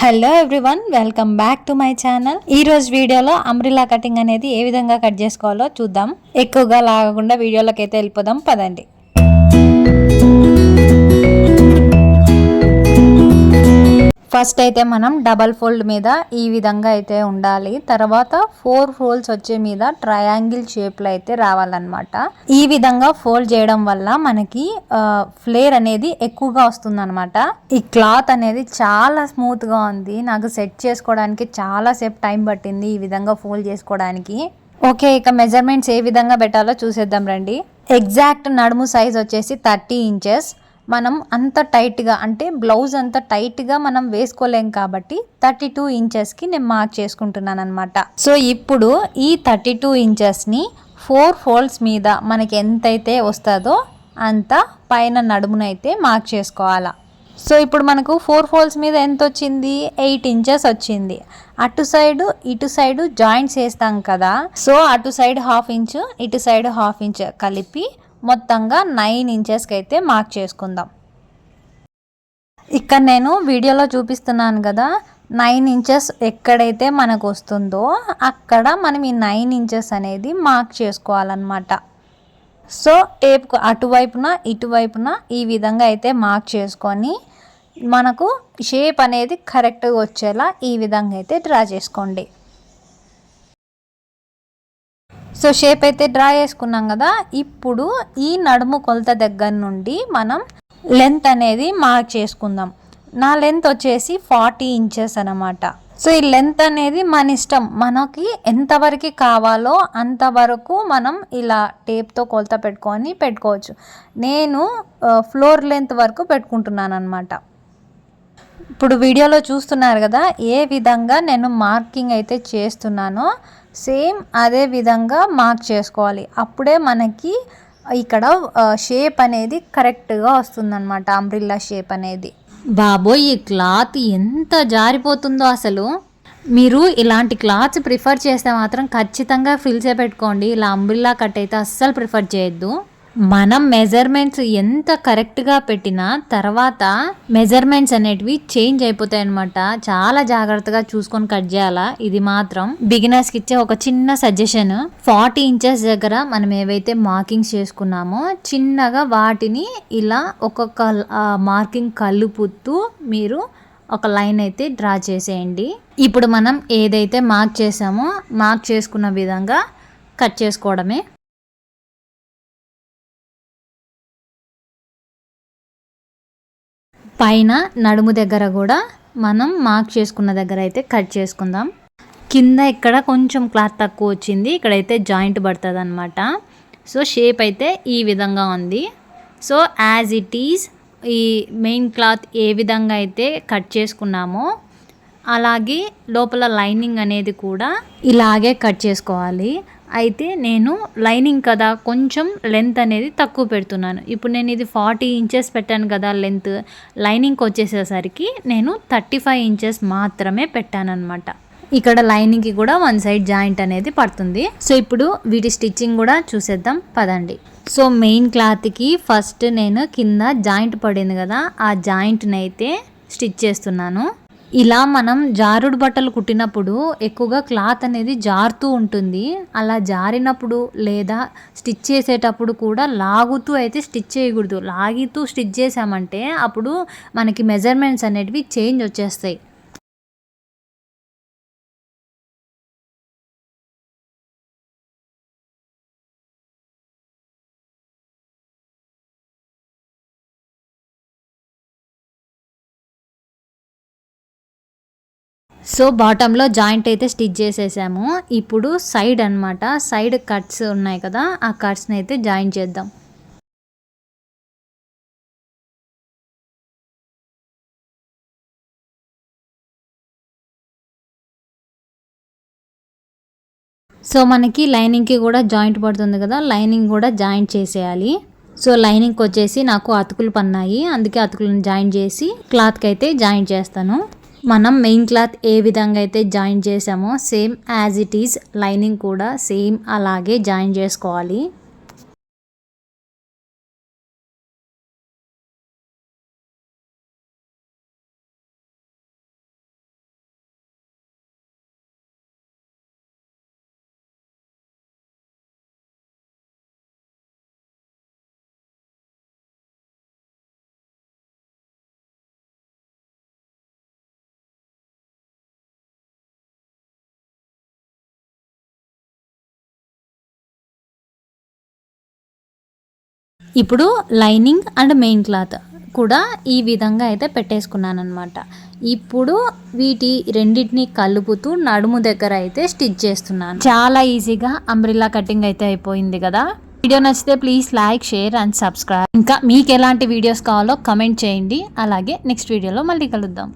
Hello everyone, welcome back to my channel. ఈ రోజు వీడియోలో అంబ్రిల్లా కటింగ్ అనేది ఏ విధంగా కట్ చేసుకోవాలో చూద్దాం. ఎక్కువగా లాగకుండా వీడియోలోకి అయితే వెళ్ళిపోదాం పదండి. ఫస్ట్ అయితే మనం డబల్ ఫోల్డ్ మీద ఈ విధంగా అయితే ఉండాలి. తర్వాత 4 ఫోల్డ్స్ వచ్చే మీద ట్రయాంగిల్ షేప్లో అయితే రావాలన్నమాట. ఈ విధంగా ఫోల్డ్ చేయడం వల్ల మనకి ఫ్లేర్ అనేది ఎక్కువగా వస్తుంది అనమాట. ఈ క్లాత్ అనేది చాలా స్మూత్గా ఉంది. నాకు సెట్ చేసుకోవడానికి చాలా సేపు టైం పట్టింది ఈ విధంగా ఫోల్డ్ చేసుకోవడానికి. ఓకే, ఇక మెజర్మెంట్స్ ఏ విధంగా పెట్టాలో చూసేద్దాం రండి. ఎగ్జాక్ట్ నడుము సైజ్ వచ్చేసి 30 ఇంచెస్. మనం అంత టైట్గా అంటే బ్లౌజ్ అంత టైట్గా మనం వేసుకోలేం కాబట్టి 32 ఇంచెస్కి నేను మార్క్ చేసుకుంటున్నాను అనమాట. సో ఇప్పుడు ఈ 32 ఇంచెస్ని 4 ఫోల్డ్స్ మీద మనకి ఎంతైతే వస్తుందో అంత పైన నడుమునైతే మార్క్ చేసుకోవాలా. సో ఇప్పుడు మనకు 4 ఫోల్డ్స్ మీద ఎంత వచ్చింది? 8 ఇంచెస్ వచ్చింది. అటు సైడు ఇటు సైడు జాయింట్స్ వేస్తాం కదా, సో అటు సైడ్ 1/2 ఇంచు ఇటు సైడ్ 1/2 ఇంచ్ కలిపి మొత్తంగా 9 ఇంచెస్కి అయితే మార్క్ చేసుకుందాం. ఇక్కడ నేను వీడియోలో చూపిస్తున్నాను కదా, 9 ఇంచెస్ ఎక్కడైతే మనకు వస్తుందో అక్కడ మనం ఈ 9 ఇంచెస్ అనేది మార్క్ చేసుకోవాలన్నమాట. సో టేప్కు అటువైపున ఇటువైపున ఈ విధంగా అయితే మార్క్ చేసుకొని మనకు షేప్ అనేది కరెక్ట్గా వచ్చేలా ఈ విధంగా అయితే డ్రా చేసుకోండి. సో షేప్ అయితే డ్రా చేసుకున్నాం కదా, ఇప్పుడు ఈ నడుము కొలత దగ్గర నుండి మనం లెంత్ అనేది మార్క్ చేసుకుందాం. నా లెంత్ వచ్చేసి 40 ఇంచెస్ అనమాట. సో ఈ లెంత్ అనేది మన ఇష్టం, మనకి ఎంతవరకు కావాలో అంతవరకు మనం ఇలా టేప్తో కొలత పెట్టుకోవచ్చు. నేను ఫ్లోర్ లెంత్ వరకు పెట్టుకుంటున్నాను అనమాట. ఇప్పుడు వీడియోలో చూస్తున్నారు కదా ఏ విధంగా నేను మార్కింగ్ అయితే చేస్తున్నానో సేమ్ అదే విధంగా మార్క్ చేసుకోవాలి. అప్పుడే మనకి ఇక్కడ షేప్ అనేది కరెక్ట్గా వస్తుందన్నమాట, అంబ్రిల్లా షేప్ అనేది. బాబోయ్, ఈ క్లాత్ ఎంత జారిపోతుందో అసలు. మీరు ఇలాంటి క్లాత్స్ ప్రిఫర్ చేస్తే మాత్రం ఖచ్చితంగా ఫిల్సే పెట్టుకోండి. ఇలా అంబ్రిల్లా కట్ అయితే అస్సలు ప్రిఫర్ చేయొద్దు. మనం మెజర్మెంట్స్ ఎంత కరెక్ట్గా పెట్టినా తర్వాత మెజర్మెంట్స్ అనేటివి చేంజ్ అయిపోతాయి అనమాట. చాలా జాగ్రత్తగా చూసుకొని కట్ చేయాలా. ఇది మాత్రం బిగినర్స్కి ఇచ్చే ఒక చిన్న సజెషన్. 40 ఇంచెస్ దగ్గర మనం ఏవైతే మార్కింగ్స్ చేసుకున్నామో చిన్నగా వాటిని ఇలా ఒక్కొక్క మార్కింగ్ కలుపుతూ మీరు ఒక లైన్ అయితే డ్రా చేసేయండి. ఇప్పుడు మనం ఏదైతే మార్క్ చేసామో మార్క్ చేసుకున్న విధంగా కట్ చేసుకోవడమే. పైన నడుము దగ్గర కూడా మనం మార్క్ చేసుకున్న దగ్గర అయితే కట్ చేసుకుందాం. కింద ఇక్కడ కొంచెం క్లాత్ తక్కువ వచ్చింది, ఇక్కడైతే జాయింట్ పడుతుంది అనమాట. సో షేప్ అయితే ఈ విధంగా ఉంది. సో యాజ్ ఇట్ ఈజ్ ఈ మెయిన్ క్లాత్ ఏ విధంగా అయితే కట్ చేసుకున్నామో అలాగే లోపల లైనింగ్ అనేది కూడా ఇలాగే కట్ చేసుకోవాలి. అయితే నేను లైనింగ్ కదా కొంచెం లెంత్ అనేది తక్కువ పెడుతున్నాను. ఇప్పుడు నేను ఇది 40 ఇంచెస్ పెట్టాను కదా లెంత్, లైనింగ్కి వచ్చేసేసరికి నేను 35 ఇంచెస్ మాత్రమే పెట్టాను అనమాట. ఇక్కడ లైనింగ్కి కూడా 1 సైడ్ జాయింట్ అనేది పడుతుంది. సో ఇప్పుడు వీటి స్టిచ్చింగ్ కూడా చూసేద్దాం పదండి. సో మెయిన్ క్లాత్కి ఫస్ట్ నేను కింద జాయింట్ పడింది కదా, ఆ జాయింట్ని అయితే స్టిచ్ చేస్తున్నాను. ఇలా మనం జారుడు బట్టలు కుట్టినప్పుడు ఎక్కువగా క్లాత్ అనేది జారుతూ ఉంటుంది. అలా జారినప్పుడు లేదా స్టిచ్ చేసేటప్పుడు కూడా లాగుతూ అయితే స్టిచ్ చేయకూడదు. లాగుతూ స్టిచ్ చేసామంటే అప్పుడు మనకి మెజర్మెంట్స్ అనేటివి చేంజ్ వచ్చేస్తాయి. సో బాటంలో జాయింట్ అయితే స్టిచ్ చేసేసాము. ఇప్పుడు సైడ్ అనమాట, సైడ్ కట్స్ ఉన్నాయి కదా, ఆ కట్స్ని అయితే జాయిన్ చేద్దాం. సో మనకి లైనింగ్కి కూడా జాయింట్ పడుతుంది కదా, లైనింగ్ కూడా జాయింట్ చేసేయాలి. సో లైనింగ్కి వచ్చేసి నాకు అతుకులు పన్నాయి, అందుకే అతుకులను జాయిన్ చేసి క్లాత్కి అయితే జాయిన్ చేస్తాను. మనం మెయిన్ క్లాత్ ఏ విధంగా అయితే జాయిన్ చేసామో same as it is lining కూడా సేమ్ అలాగే జాయిన్ చేసుకోవాలి. ఇప్పుడు లైనింగ్ అండ్ మెయిన్ క్లాత్ కూడా ఈ విధంగా అయితే పెట్టేసుకున్నాను అనమాట. ఇప్పుడు వీటి రెండింటిని కలుపుతూ నడుము దగ్గర అయితే స్టిచ్ చేస్తున్నాను. చాలా ఈజీగా అంబ్రిల్లా కటింగ్ అయితే అయిపోయింది కదా. వీడియో నచ్చితే please like, share and subscribe. ఇంకా మీకు ఎలాంటి వీడియోస్ కావాలో కమెంట్ చేయండి. అలాగే నెక్స్ట్ వీడియోలో మళ్ళీ కలుద్దాం.